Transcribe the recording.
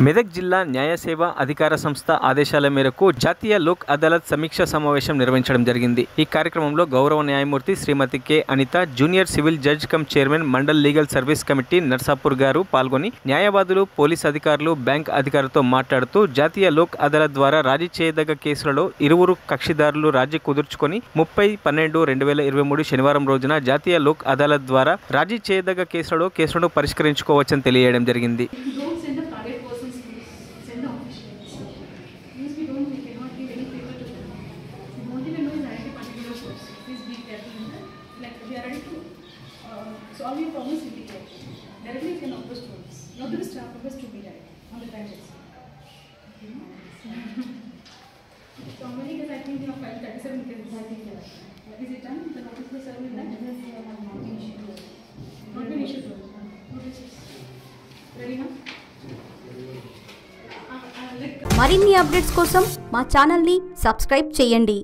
మెదక్ జిల్లా న్యాయ సేవా అధికార సంస్థ ఆదేశాల మేరకు జాతీయ లోక్ అదాలత్ సమీక్ష సమావేశం నిర్వహించడం జరిగింది। ఈ కార్యక్రమంలో గౌరవ న్యాయమూర్తి Shrimati K Anitha, junior civil judge cum chairman Mandal legal service committee Narsapur garu పాల్గొని న్యాయవాదులు, పోలీస్ అధికారులు, బ్యాంక్ అధికారులతో మాట్లాడుతూ జాతీయ లోక్ అదాలత్ ద్వారా రాజీ చేయదగ్గ కేసులలో ఇరువురు కక్షిదారులు రాజీ కుదుర్చుకొని 30/12/2023 శనివారం రోజున జాతీయ లోక్ అదాలత్ ద్వారా రాజీ చేయదగ్గ కేసులను పరిష్కరించుకోవచ్చని తెలియజేయడం జరిగింది। Solve your problems immediately. Directly you can approach police. Not to the staff members to be right on the time. So many cases I think you have filed 37 cases. I think is it done? The notice was served in that? Not been issued. Ready now? మరిన్ని updates కోసం మా channel ని subscribe చేయండి।